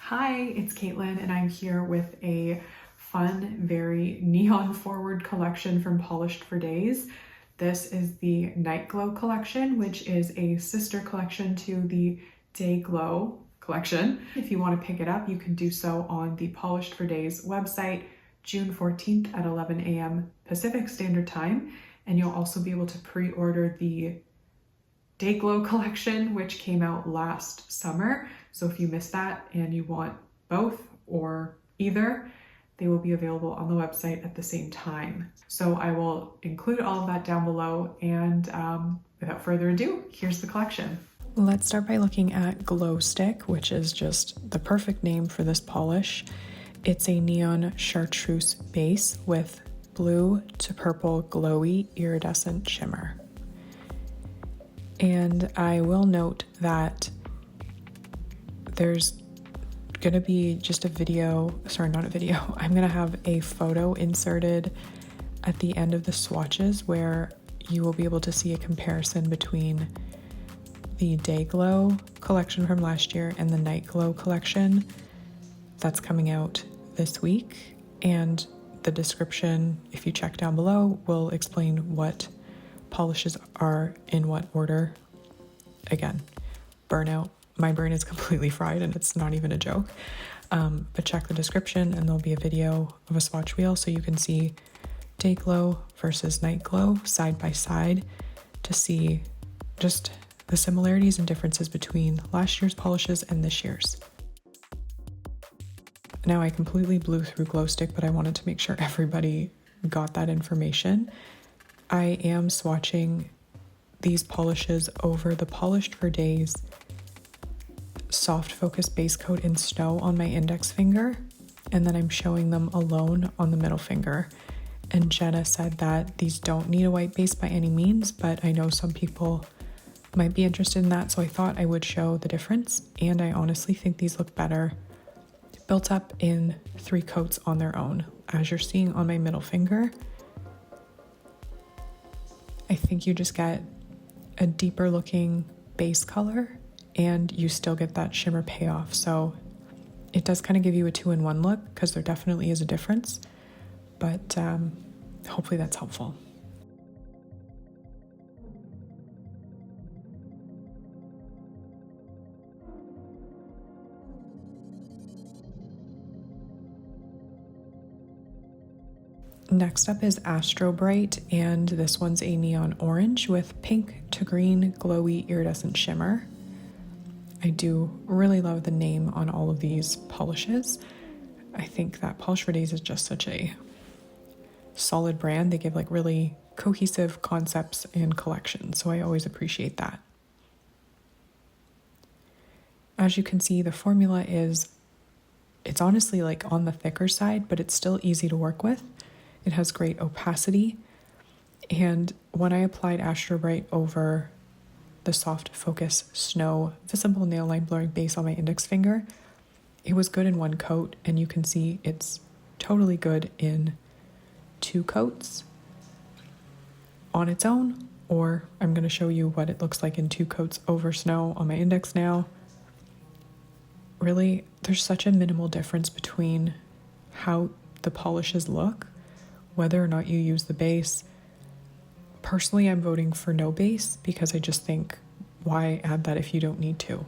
Hi, it's Caitlin and I'm here with a fun, very neon forward collection from Polished for Days. This is the Night Glo Collection, which is a sister collection to the Day Glo Collection. If you want to pick it up, you can do so on the Polished for Days website, June 14th at 11 a.m. Pacific Standard Time. And you'll also be able to pre-order the Day Glo Collection, which came out last summer. So if you missed that and you want both or either, they will be available on the website at the same time. So I will include all of that down below, and without further ado, here's the collection. Let's start by looking at Glowstick, which is just the perfect name for this polish. It's a neon chartreuse base with blue to purple glowy iridescent shimmer. And I will note that there's gonna be just a video, sorry, not a video, I'm gonna have a photo inserted at the end of the swatches where you will be able to see a comparison between the Day Glo collection from last year and the Night Glo collection that's coming out this week. And the description, if you check down below, will explain what polishes are in what order. Again, burnout. My brain is completely fried and it's not even a joke. But check the description and there'll be a video of a swatch wheel so you can see Day Glo versus Night Glo side by side to see just the similarities and differences between last year's polishes and this year's. Now I completely blew through Glowstick, but I wanted to make sure everybody got that information. I am swatching these polishes over the Polished for Days soft focus base coat in Snow on my index finger, and then I'm showing them alone on the middle finger. And Jenna said that these don't need a white base by any means, but I know some people might be interested in that, so I thought I would show the difference, and I honestly think these look better built up in 3 coats on their own. As you're seeing on my middle finger, I think you just get a deeper looking base color and you still get that shimmer payoff. So it does kind of give you a 2-in-1 look because there definitely is a difference, but hopefully that's helpful. Next up is Astro Bright, and this one's a neon orange with pink to green glowy iridescent shimmer. I do really love the name on all of these polishes. I think that Polished for Days is just such a solid brand. They give like really cohesive concepts and collections, so I always appreciate that. As you can see, the formula it's honestly like on the thicker side, but it's still easy to work with. It has great opacity, and when I applied Astro Bright over the soft focus Snow visible nail line blurring base on my index finger, it was good in 1 coat, and you can see it's totally good in 2 coats on its own, or I'm going to show you what it looks like in 2 coats over Snow on my index now. Really, there's such a minimal difference between how the polishes look, whether or not you use the base. Personally, I'm voting for no base because I just think, why add that if you don't need to?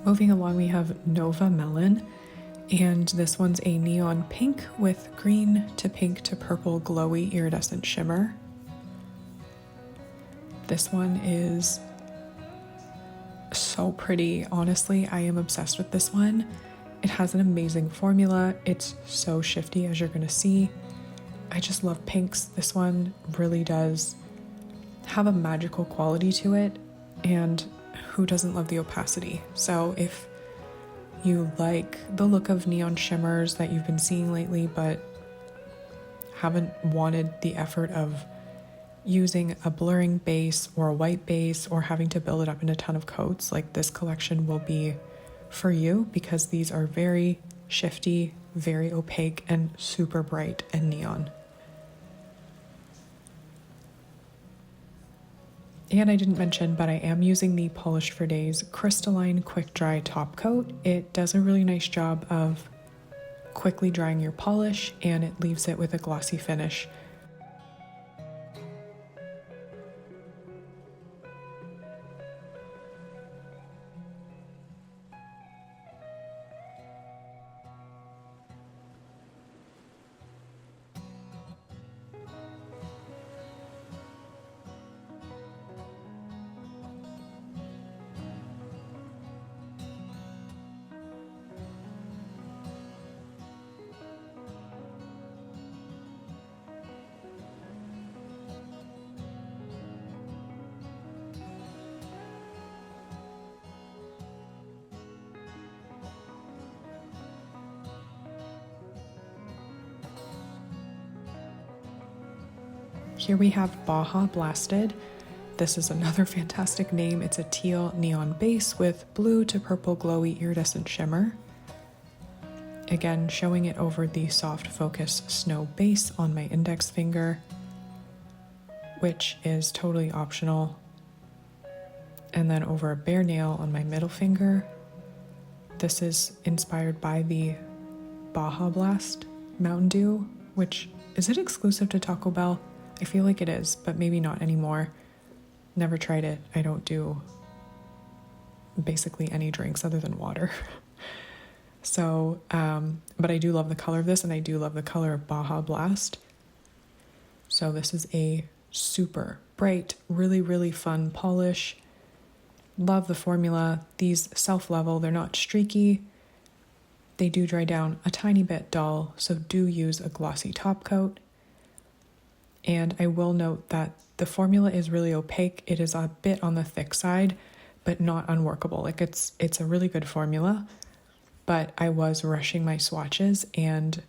Moving along, we have Novamelon, and this one's a neon pink with green to pink to purple glowy iridescent shimmer. This one is so pretty. Honestly, I am obsessed with this one. It has an amazing formula. It's so shifty, as you're gonna see. I just love pinks. This one really does have a magical quality to it, and who doesn't love the opacity? So if you like the look of neon shimmers that you've been seeing lately, but haven't wanted the effort of using a blurring base or a white base or having to build it up in a ton of coats, like this collection will be for you, because these are very shifty, very opaque, and super bright and neon. And I didn't mention, but I am using the Polished for Days Crystalline Quick Dry Top Coat. It does a really nice job of quickly drying your polish, and it leaves it with a glossy finish. Here we have Baja Blasted. This is another fantastic name. It's a teal neon base with blue to purple glowy iridescent shimmer. Again, showing it over the soft focus snow base on my index finger, which is totally optional. And then over a bare nail on my middle finger. This is inspired by the Baja Blast Mountain Dew, which, is it exclusive to Taco Bell? I feel like it is, but maybe not anymore. Never tried it. I don't do basically any drinks other than water. So, but I do love the color of this, and I do love the color of Baja Blast. So this is a super bright, really, really fun polish. Love the formula. These self-level, they're not streaky. They do dry down a tiny bit dull, so do use a glossy top coat. And I will note that the formula is really opaque. It is a bit on the thick side, but not unworkable. Like it's a really good formula, but I was rushing my swatches and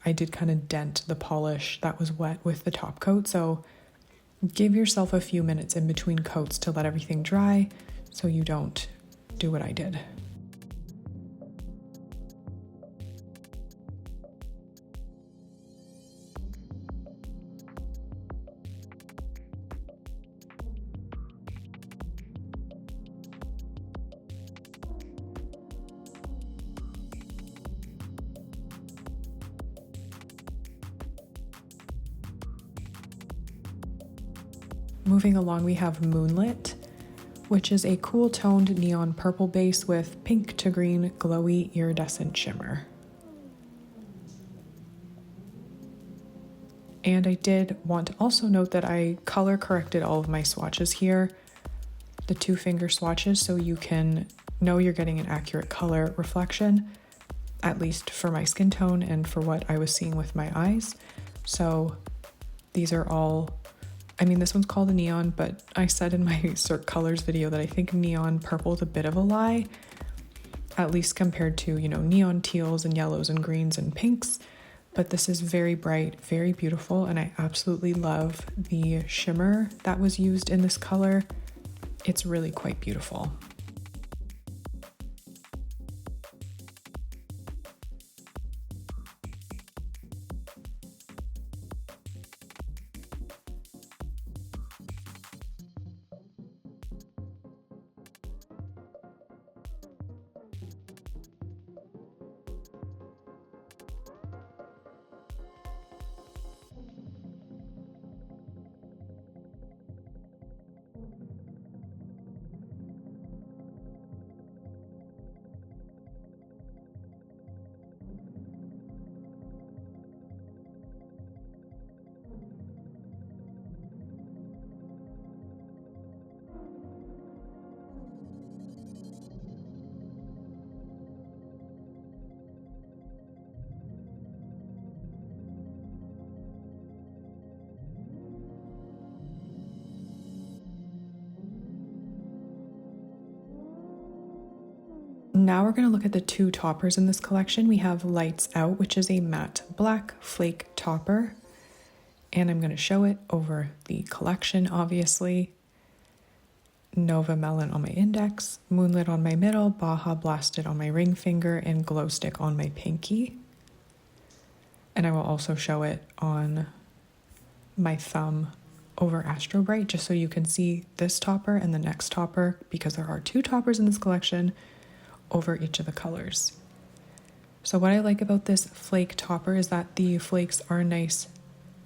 I did kind of dent the polish that was wet with the top coat. So give yourself a few minutes in between coats to let everything dry so you don't do what I did. Moving along, we have MoonLIT, which is a cool toned neon purple base with pink to green glowy iridescent shimmer. And I did want to also note that I color corrected all of my swatches here, the 2-finger swatches, so you can know you're getting an accurate color reflection, at least for my skin tone and for what I was seeing with my eyes. So these are all, I mean, this one's called a neon, but I said in my Cirque Colors video that I think neon purple is a bit of a lie, at least compared to, you know, neon teals and yellows and greens and pinks. But this is very bright, very beautiful, and I absolutely love the shimmer that was used in this color. It's really quite beautiful. now we're going to look at the two toppers in this collection. We have Lights Out, which is a matte black flake topper. And I'm going to show it over the collection, obviously. Novamelon on my index, MoonLIT on my middle, Baja Blasted on my ring finger, and Glowstick on my pinky. And I will also show it on my thumb over Astro Bright, just so you can see this topper and the next topper, because there are two toppers in this collection over each of the colors. So what I like about this flake topper is that the flakes are a nice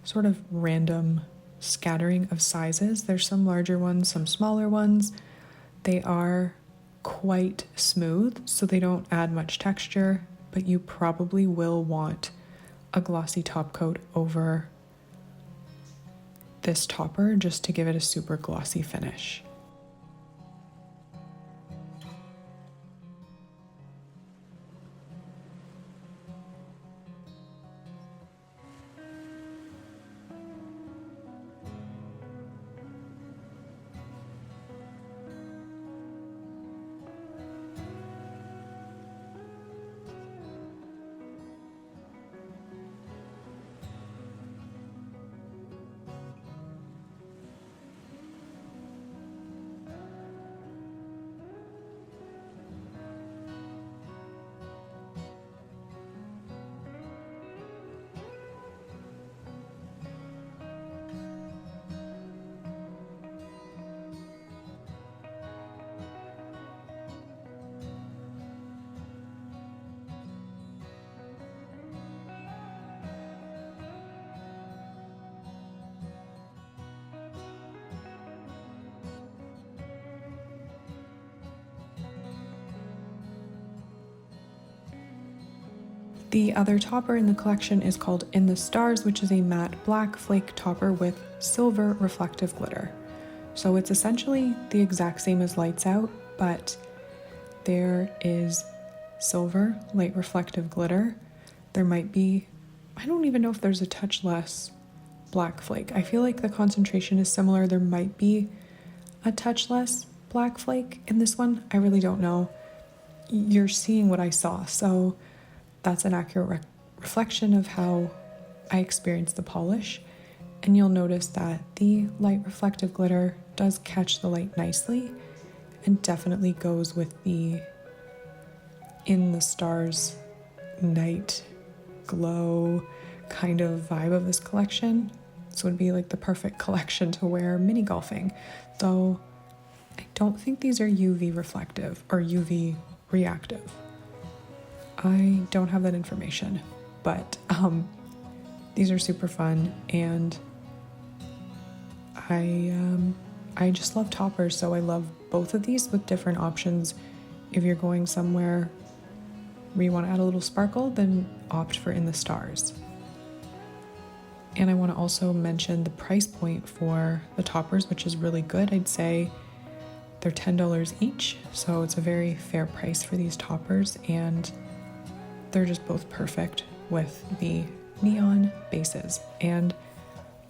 sort of random scattering of sizes. There's some larger ones, some smaller ones. They are quite smooth, so they don't add much texture, but you probably will want a glossy top coat over this topper just to give it a super glossy finish. The other topper in the collection is called In the Stars, which is a matte black flake topper with silver reflective glitter. So it's essentially the exact same as Lights Out, but there is silver light reflective glitter. There might be, I don't even know if there's a touch less black flake. I feel like the concentration is similar. There might be a touch less black flake in this one. I really don't know. You're seeing what I saw, so that's an accurate reflection of how I experienced the polish. And you'll notice that the light reflective glitter does catch the light nicely and definitely goes with the In the Stars night glow kind of vibe of this collection. This would be like the perfect collection to wear mini golfing, though I don't think these are UV reflective or UV reactive. I don't have that information, but these are super fun, and I just love toppers, so I love both of these with different options. If you're going somewhere where you want to add a little sparkle, then opt for In the Stars. And I want to also mention the price point for the toppers, which is really good. I'd say they're $10 each, so it's a very fair price for these toppers, and they're just both perfect with the neon bases. And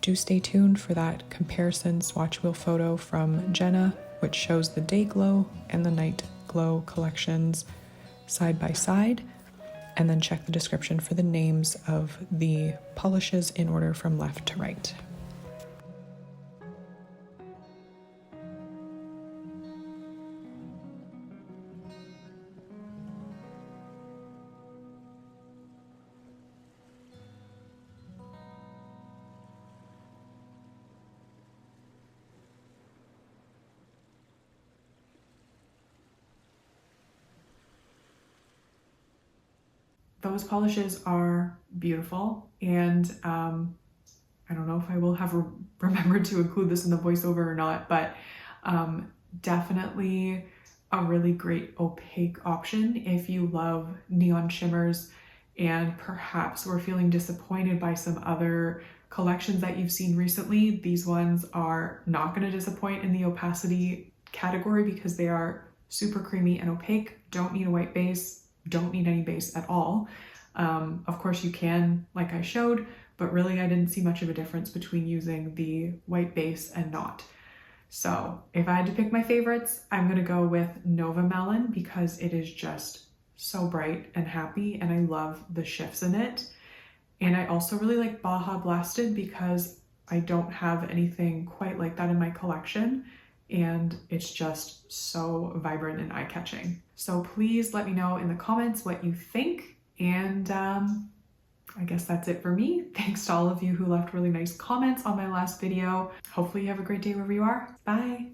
do stay tuned for that comparison swatch wheel photo from Jenna, which shows the Day Glow and the Night Glo collections side by side. And then check the description for the names of the polishes in order from left to right. Those polishes are beautiful, and I don't know if I will have remembered to include this in the voiceover or not, but definitely a really great opaque option if you love neon shimmers and perhaps were feeling disappointed by some other collections that you've seen recently. These ones are not going to disappoint in the opacity category because they are super creamy and opaque, don't need a white base, don't need any base at all. Of course you can, like I showed, but really I didn't see much of a difference between using the white base and not. So if I had to pick my favorites, I'm gonna go with Novamelon because it is just so bright and happy and I love the shifts in it. And I also really like Baja Blasted because I don't have anything quite like that in my collection and it's just so vibrant and eye-catching. So please let me know in the comments what you think, and I guess that's it for me. Thanks to all of you who left really nice comments on my last video. Hopefully you have a great day wherever you are. Bye!